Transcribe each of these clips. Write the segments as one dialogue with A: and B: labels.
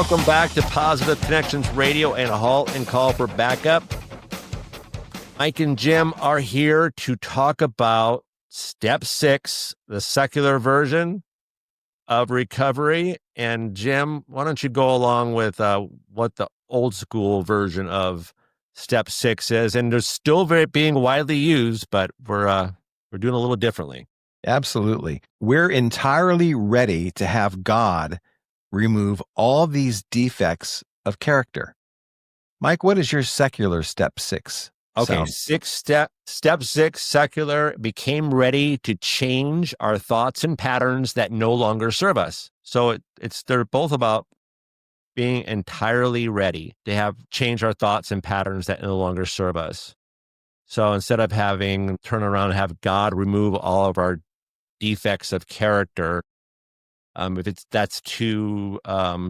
A: Welcome back to Positive Connections Radio and HALT and Call for Backup. Mike and Jim are here to talk about Step 6, the secular version of recovery. And Jim, why don't you go along with what the old school version of Step 6 is? And they're still being widely used, but we're doing a little differently.
B: Absolutely. We're entirely ready to have God remove all these defects of character. Mike, what is your secular Step 6?
A: Okay, Step 6 secular became ready to change our thoughts and patterns that no longer serve us. So they're both about being entirely ready to change our thoughts and patterns that no longer serve us. So instead of turn around and have God remove all of our defects of character, if that's too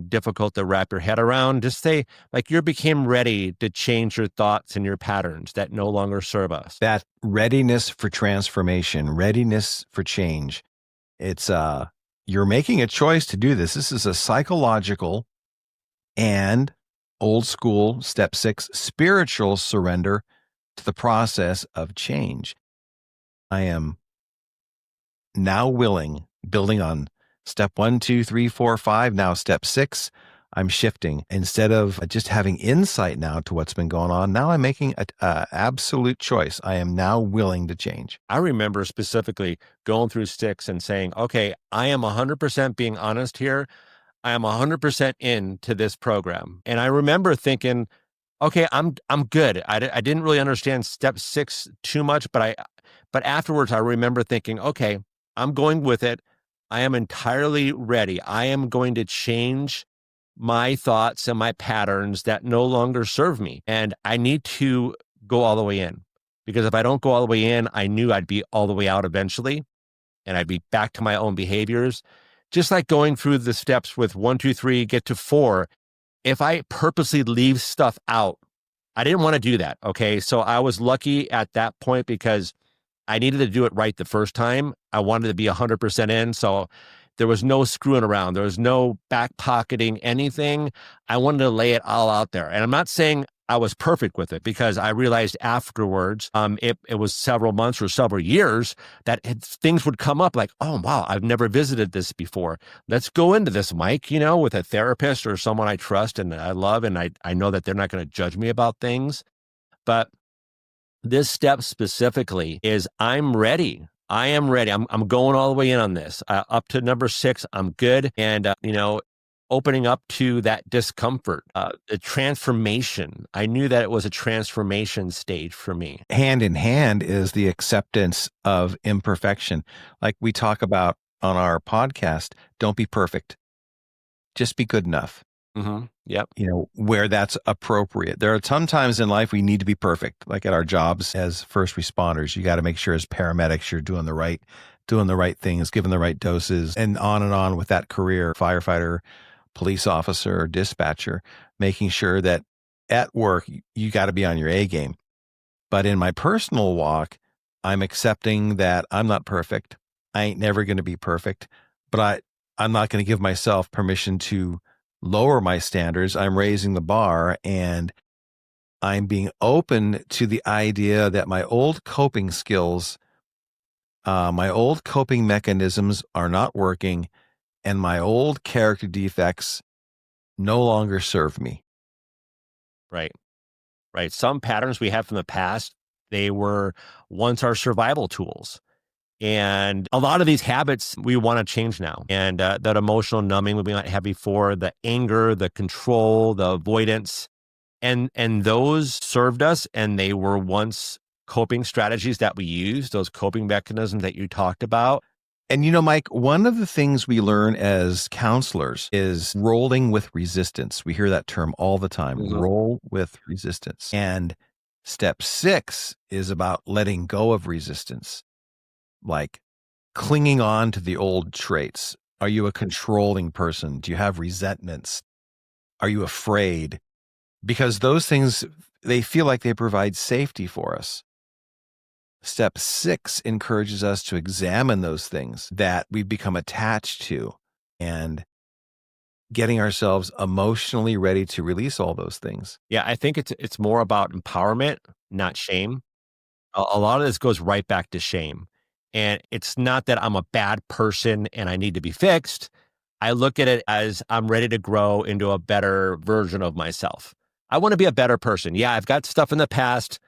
A: difficult to wrap your head around, just say, like, you became ready to change your thoughts and your patterns that no longer serve us.
B: That readiness for transformation, readiness for change. It's you're making a choice to do this. This is a psychological and old school Step 6 spiritual surrender to the process of change. I am now willing, building on Step 1, 2, 3, 4, 5, now Step 6, I'm shifting. Instead of just having insight now to what's been going on, now I'm making an absolute choice. I am now willing to change.
A: I remember specifically going through 6 and saying, okay, I am 100% being honest here. I am 100% into this program. And I remember thinking, okay, I'm good. I didn't really understand Step 6 too much, but afterwards I remember thinking, okay, I'm going with it. I am entirely ready. I am going to change my thoughts and my patterns that no longer serve me. And I need to go all the way in, because if I don't go all the way in, I knew I'd be all the way out eventually, and I'd be back to my own behaviors. Just like going through the steps with 1, 2, 3, get to 4. If I purposely leave stuff out, I didn't want to do that. Okay. So I was lucky at that point because I needed to do it right the first time. I wanted to be 100% in. So there was no screwing around. There was no back pocketing anything. I wanted to lay it all out there. And I'm not saying I was perfect with it, because I realized afterwards, it was several months or several years that things would come up like, oh, wow, I've never visited this before. Let's go into this, Mike, with a therapist or someone I trust and I love. And I know that they're not going to judge me about things. But this step specifically is I'm ready. I am ready. I'm going all the way in on this. Up to number 6, I'm good. And, opening up to that discomfort, the transformation. I knew that it was a transformation stage for me.
B: Hand in hand is the acceptance of imperfection. Like we talk about on our podcast, don't be perfect. Just be good enough.
A: Mm-hmm. Yep.
B: Where that's appropriate. There are some times in life we need to be perfect, like at our jobs as first responders. You got to make sure as paramedics you're doing the right things, giving the right doses, and on with that career, firefighter, police officer, dispatcher, making sure that at work you got to be on your A game. But in my personal walk, I'm accepting that I'm not perfect. I ain't never going to be perfect, but I'm not going to give myself permission to lower my standards. I'm raising the bar, and I'm being open to the idea that my old coping skills, my old coping mechanisms are not working, and my old character defects no longer serve me.
A: Right. Some patterns we have from the past, they were once our survival tools. And a lot of these habits we want to change now. And that emotional numbing we might have before, the anger, the control, the avoidance, and those served us, and they were once coping strategies that we used, those coping mechanisms that you talked about.
B: And Mike, one of the things we learn as counselors is rolling with resistance. We hear that term all the time, roll with resistance. And Step 6 is about letting go of resistance. Like clinging on to the old traits. Are you a controlling person? Do you have resentments? Are you afraid? Because those things, they feel like they provide safety for us. Step 6 encourages us to examine those things that we've become attached to and getting ourselves emotionally ready to release all those things.
A: Yeah, I think it's more about empowerment, not shame. A lot of this goes right back to shame. And it's not that I'm a bad person and I need to be fixed. I look at it as I'm ready to grow into a better version of myself. I want to be a better person. Yeah, I've got stuff in the past.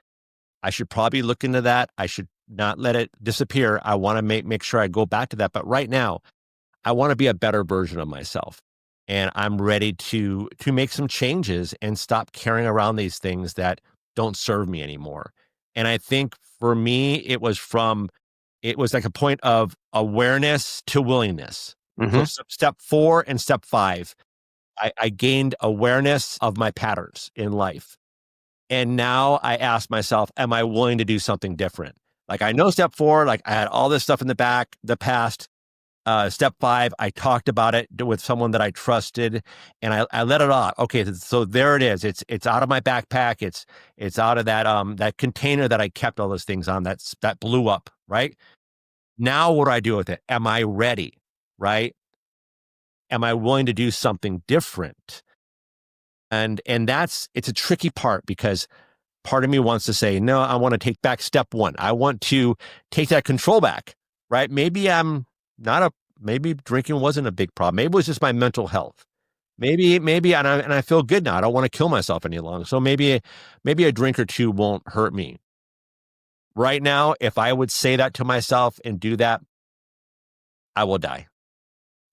A: I should probably look into that. I should not let it disappear. I want to make sure I go back to that. But right now, I want to be a better version of myself. And I'm ready to make some changes and stop carrying around these things that don't serve me anymore. And I think for me, it was like a point of awareness to willingness. So
B: Hmm.
A: step 4 and step 5, I gained awareness of my patterns in life. And now I ask myself, am I willing to do something different? Like I know step 4, like I had all this stuff in the past. Step 5, I talked about it with someone that I trusted, and I let it off. Okay, so there it is. It's out of my backpack. It's out of that container that I kept all those things on. That blew up. Right now, what do I do with it? Am I ready? Right? Am I willing to do something different? And it's a tricky part because part of me wants to say, no, I want to take back step 1. I want to take that control back, right? Maybe maybe drinking wasn't a big problem. Maybe it was just my mental health. Maybe, and I feel good now. I don't want to kill myself any longer. So maybe a drink or two won't hurt me. Right now, if I would say that to myself and do that, I will die.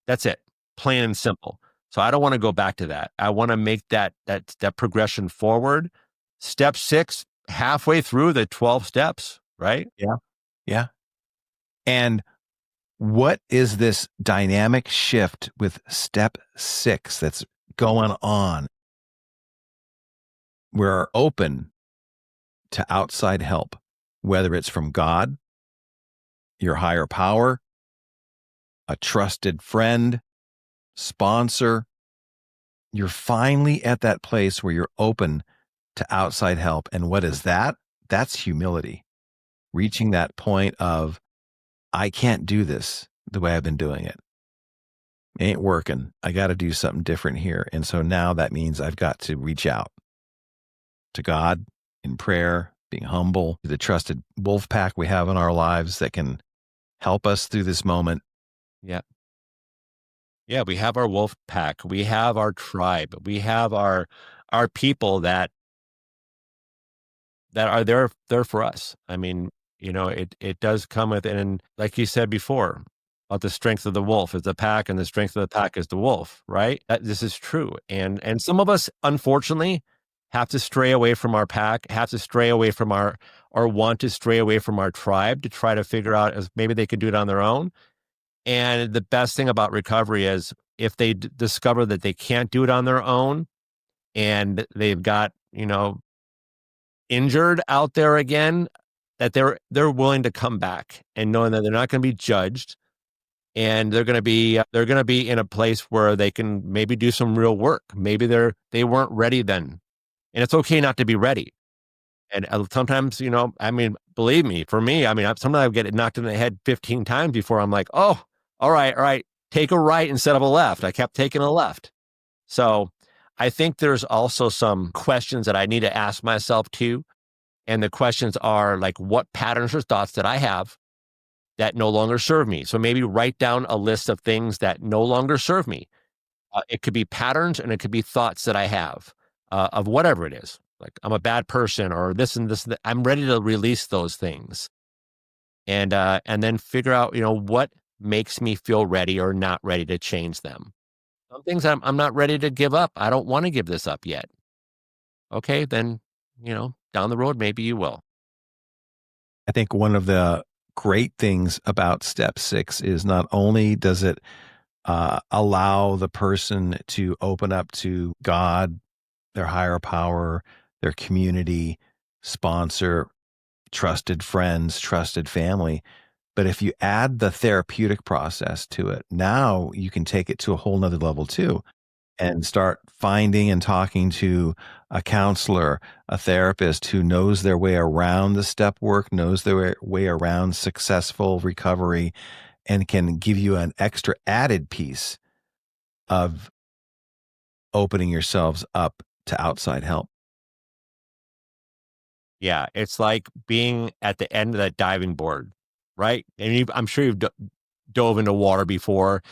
A: That's it. Plain and simple. So I don't want to go back to that. I want to make that progression forward. Step 6, halfway through the 12 steps, right?
B: Yeah. Yeah. And what is this dynamic shift with step 6 that's going on? We're open to outside help, whether it's from God, your higher power, a trusted friend, sponsor. You're finally at that place where you're open to outside help. And what is that? That's humility. Reaching that point of, I can't do this the way I've been doing it. Ain't working. I got to do something different here. And so now that means I've got to reach out to God in prayer, being humble, to the trusted wolf pack we have in our lives that can help us through this moment.
A: Yeah. Yeah, we have our wolf pack. We have our tribe. We have our people that are there for us. I mean, it does come with, and like you said before, about the strength of the wolf is the pack, and the strength of the pack is the wolf, right? This is true, and some of us, unfortunately, have to stray away from our pack, have to stray away from or want to stray away from our tribe to try to figure out as maybe they can do it on their own. And the best thing about recovery is if they discover that they can't do it on their own, and they've got injured out there again, that they're willing to come back and knowing that they're not going to be judged, and they're going to be in a place where they can maybe do some real work. Maybe they weren't ready then, and it's okay not to be ready. And sometimes, I mean, believe me, for me, I mean, sometimes I get knocked in the head 15 times before I'm like, oh, all right, take a right instead of a left. I kept taking a left. So I think there's also some questions that I need to ask myself too. And the questions are like, what patterns or thoughts that I have that no longer serve me? So maybe write down a list of things that no longer serve me. It could be patterns and it could be thoughts that I have of whatever it is. Like I'm a bad person or this and this. I'm ready to release those things, and then figure out what makes me feel ready or not ready to change them. Some things I'm not ready to give up. I don't want to give this up yet. Okay, then down the road maybe you will.
B: I think one of the great things about step 6 is not only does it allow the person to open up to God, their higher power, their community, sponsor, trusted friends, trusted family. But if you add the therapeutic process to it, now you can take it to a whole nother level too and start finding and talking to a counselor, a therapist who knows their way around the step work, knows their way around successful recovery, and can give you an extra added piece of opening yourselves up to outside help.
A: Yeah, it's like being at the end of that diving board, right? And I'm sure you've dove into water before.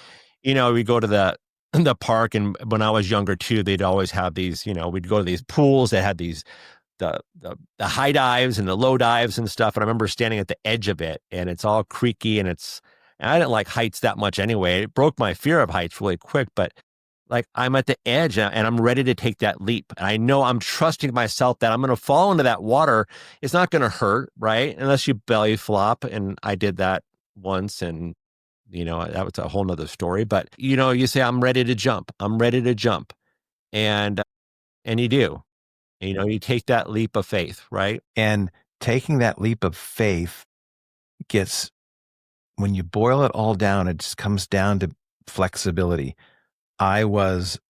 A: We go to the park, and when I was younger too, they'd always have these. We'd go to these pools that had these the high dives and the low dives and stuff. And I remember standing at the edge of it, and it's all creaky, and I didn't like heights that much anyway. It broke my fear of heights really quick, but like I'm at the edge and I'm ready to take that leap. And I know I'm trusting myself that I'm going to fall into that water. It's not going to hurt, right? Unless you belly flop. And I did that once, and that was a whole nother story. But you say, I'm ready to jump. I'm ready to jump. And you do. You take that leap of faith, right?
B: And taking that leap of faith gets, when you boil it all down, it just comes down to flexibility. I was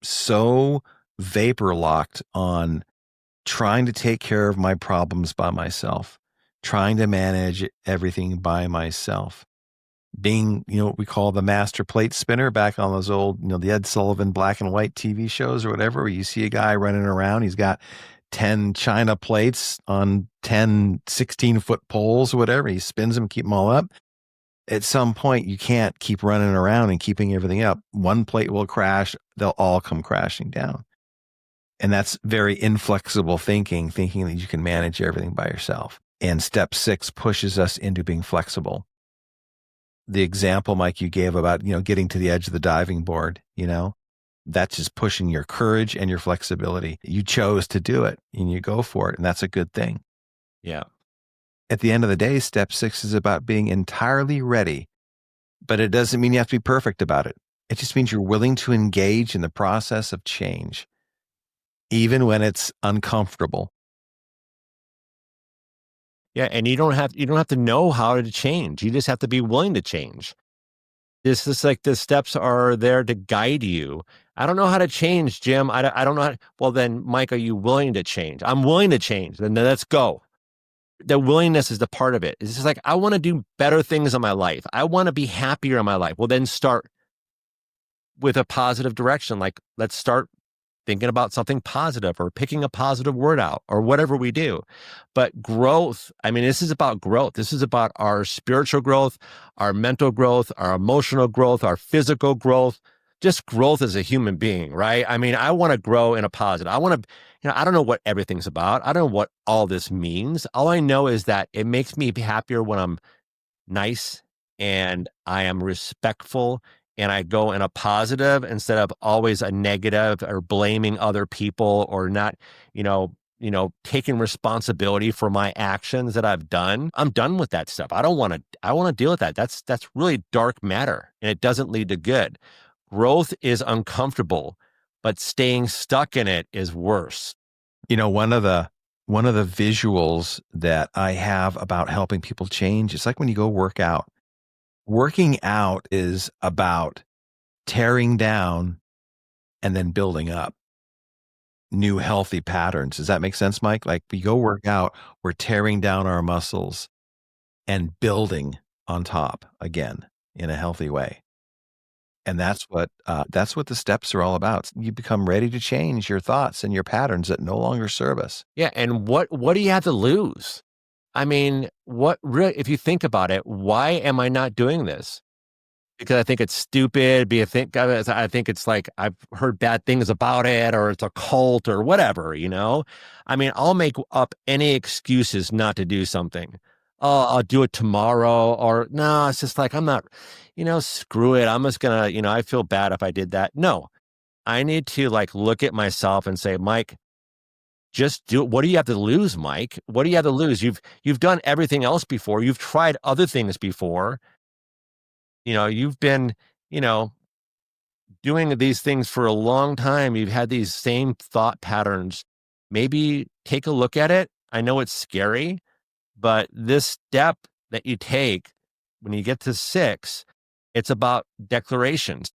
B: so vapor locked on trying to take care of my problems by myself, trying to manage everything by myself, being, what we call the master plate spinner back on those old, the Ed Sullivan black and white TV shows or whatever, where you see a guy running around, he's got 10 china plates on 10 16-foot poles or whatever. He spins them, keep them all up. At some point, you can't keep running around and keeping everything up. One plate will crash. They'll all come crashing down. And that's very inflexible thinking that you can manage everything by yourself. And step 6 pushes us into being flexible. The example, Mike, you gave about, getting to the edge of the diving board, that's just pushing your courage and your flexibility. You chose to do it and you go for it. And that's a good thing.
A: Yeah.
B: At the end of the day, step 6 is about being entirely ready, but it doesn't mean you have to be perfect about it. It just means you're willing to engage in the process of change, even when it's uncomfortable.
A: Yeah, and you don't have to know how to change. You just have to be willing to change. This is like the steps are there to guide you. I don't know how to change, Jim. I don't know how well, then, Mike, are you willing to change? I'm willing to change. Then let's go. The willingness is the part of it. It's just like, I want to do better things in my life. I want to be happier in my life. Well, then start with a positive direction. Like, let's start thinking about something positive or picking a positive word out or whatever we do. But growth, I mean, this is about growth. This is about our spiritual growth, our mental growth, our emotional growth, our physical growth, just growth as a human being, right? I mean, I want to grow in a positive. I want to, I don't know what everything's about. I don't know what all this means. All I know is that it makes me happier when I'm nice and I am respectful and I go in a positive instead of always a negative or blaming other people or not, taking responsibility for my actions that I've done. I'm done with that stuff. I want to deal with that. That's really dark matter and it doesn't lead to good. Growth is uncomfortable, but staying stuck in it is worse.
B: One of the visuals that I have about helping people change, it's like when you go work out. Working out is about tearing down and then building up new healthy patterns. Does that make sense, Mike? Like we go work out, we're tearing down our muscles and building on top again in a healthy way. And that's what the steps are all about. You become ready to change your thoughts and your patterns that no longer serve us.
A: Yeah. And what do you have to lose? I mean, what really, if you think about it, why am I not doing this? Because I think it's stupid. I think it's like I've heard bad things about it, or it's a cult or whatever, I mean, I'll make up any excuses not to do something. Oh, I'll do it tomorrow, or no, it's just like, I'm not, screw it. I'm just gonna, I feel bad if I did that. No, I need to like look at myself and say, Mike, just do it. What do you have to lose, Mike? What do you have to lose? You've done everything else before. You've tried other things before. You've been, doing these things for a long time. You've had these same thought patterns. Maybe take a look at it. I know it's scary, but this step that you take when you get to 6, it's about declarations.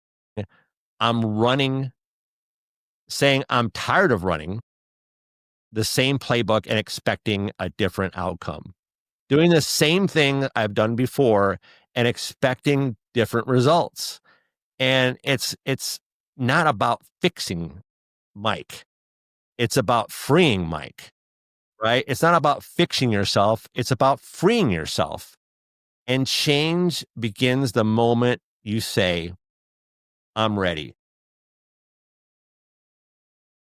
A: I'm running, saying I'm tired of running the same playbook and expecting a different outcome. Doing the same thing I've done before and expecting different results. And it's not about fixing Mike. It's about freeing Mike, right? It's not about fixing yourself. It's about freeing yourself. And change begins the moment you say, I'm ready.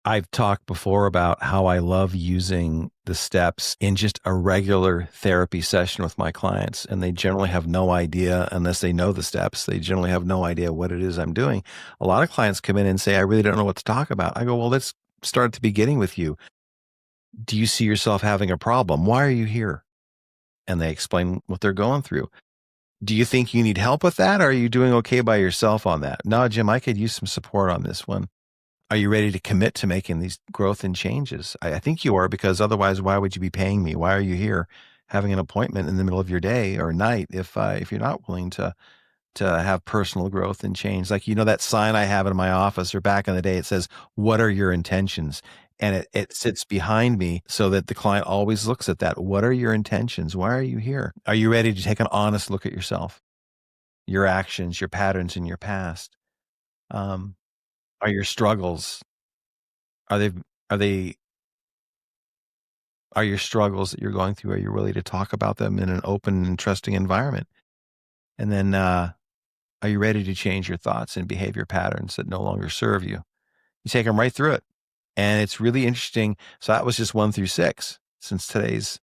B: I've talked before about how I love using the steps in just a regular therapy session with my clients. And they generally have no idea, unless they know the steps, they generally have no idea what it is I'm doing. A lot of clients come in and say, I really don't know what to talk about. I go, well, let's start at the beginning with you. Do you see yourself having a problem? Why are you here? And they explain what they're going through. Do you think you need help with that? Or are you doing okay by yourself on that? No, Jim, I could use some support on this one. Are you ready to commit to making these growth and changes? I think you are, because otherwise, why would you be paying me? Why are you here having an appointment in the middle of your day or night if you're not willing to have personal growth and change? Like, that sign I have in my office, or back in the day, it says, what are your intentions? And it sits behind me so that the client always looks at that. What are your intentions? Why are you here? Are you ready to take an honest look at yourself, your actions, your patterns in your past? Are your struggles, are they are your struggles that you're going through, are you willing to talk about them in an open and trusting environment? And then, are you ready to change your thoughts and behavior patterns that no longer serve you? You take them right through it. And it's really interesting. So that was just 1 through 6, since today's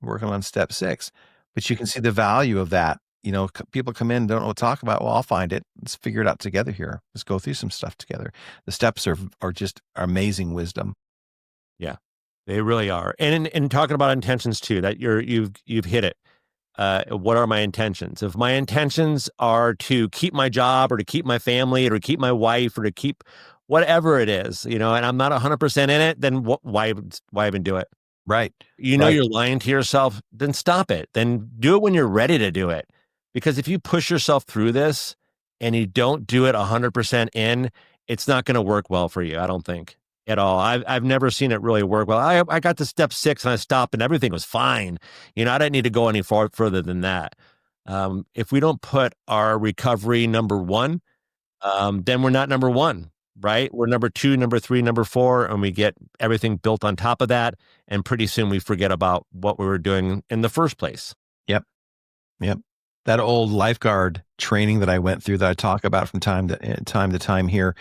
B: working on step 6. But you can see the value of that. People come in, don't know what to talk about. Well, I'll find it. Let's figure it out together here. Let's go through some stuff together. The steps are just amazing wisdom.
A: Yeah, they really are. And in talking about intentions too, that you've hit it. What are my intentions? If my intentions are to keep my job, or to keep my family, or to keep my wife, or to keep whatever it is, and I'm not 100% in it, then why even do it?
B: Right.
A: You're lying to yourself, then stop it. Then do it when you're ready to do it. Because if you push yourself through this and you don't do it 100% in, it's not going to work well for you, I don't think, at all. I've never seen it really work well. I got to step 6 and I stopped and everything was fine. I didn't need to go any further than that. If we don't put our recovery number 1, then we're not number 1, right? We're number 2, number 3, number 4, and we get everything built on top of that. And pretty soon we forget about what we were doing in the first place.
B: Yep. That old lifeguard training that I went through, that I talk about from time to time here,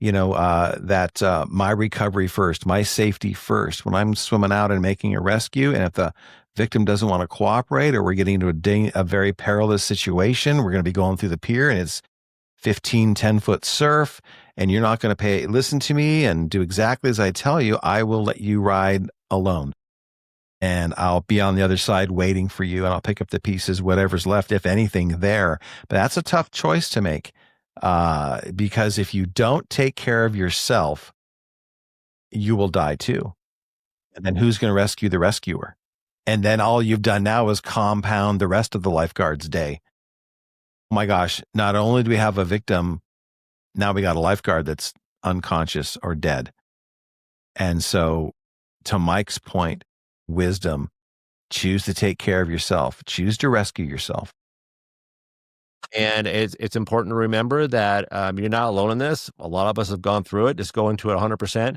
B: that my recovery first, my safety first. When I'm swimming out and making a rescue, and if the victim doesn't want to cooperate, or we're getting into a very perilous situation, we're going to be going through the pier and it's 10-foot surf, and you're not going to listen to me and do exactly as I tell you, I will let you ride alone. And I'll be on the other side waiting for you, and I'll pick up the pieces, whatever's left, if anything, there. But that's a tough choice to make, because if you don't take care of yourself, you will die too. And then who's going to rescue the rescuer? And then all you've done now is compound the rest of the lifeguard's day. Oh my gosh, not only do we have a victim, now we got a lifeguard that's unconscious or dead. And so, to Mike's point, wisdom, choose to take care of yourself, choose to rescue yourself.
A: And it's important to remember that you're not alone in this. A lot of us have gone through it. Just go into it 100%.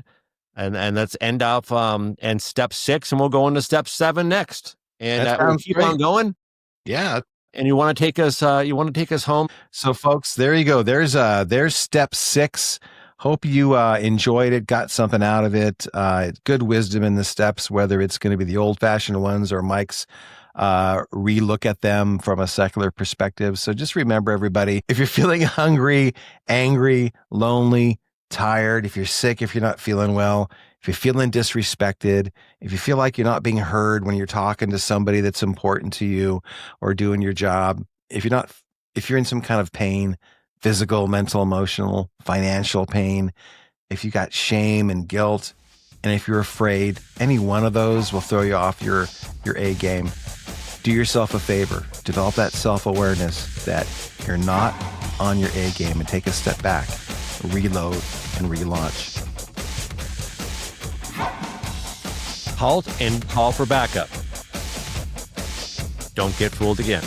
A: And let's end off and step 6, and we'll go into step 7 next. And we'll keep on going.
B: Yeah.
A: And you want to take us home?
B: So folks, there you go. There's step 6. Hope you enjoyed it, got something out of it. Good wisdom in the steps, whether it's going to be the old-fashioned ones or Mike's relook at them from a secular perspective. So just remember, everybody, if you're feeling hungry, angry, lonely, tired, if you're sick, if you're not feeling well, if you're feeling disrespected, if you feel like you're not being heard when you're talking to somebody that's important to you or doing your job, if you're in some kind of pain, physical, mental, emotional, financial pain, if you got shame and guilt, and if you're afraid, any one of those will throw you off your A game. Do yourself a favor, develop that self-awareness that you're not on your A game, and take a step back, reload, and relaunch.
A: Halt and call for backup. Don't get fooled again.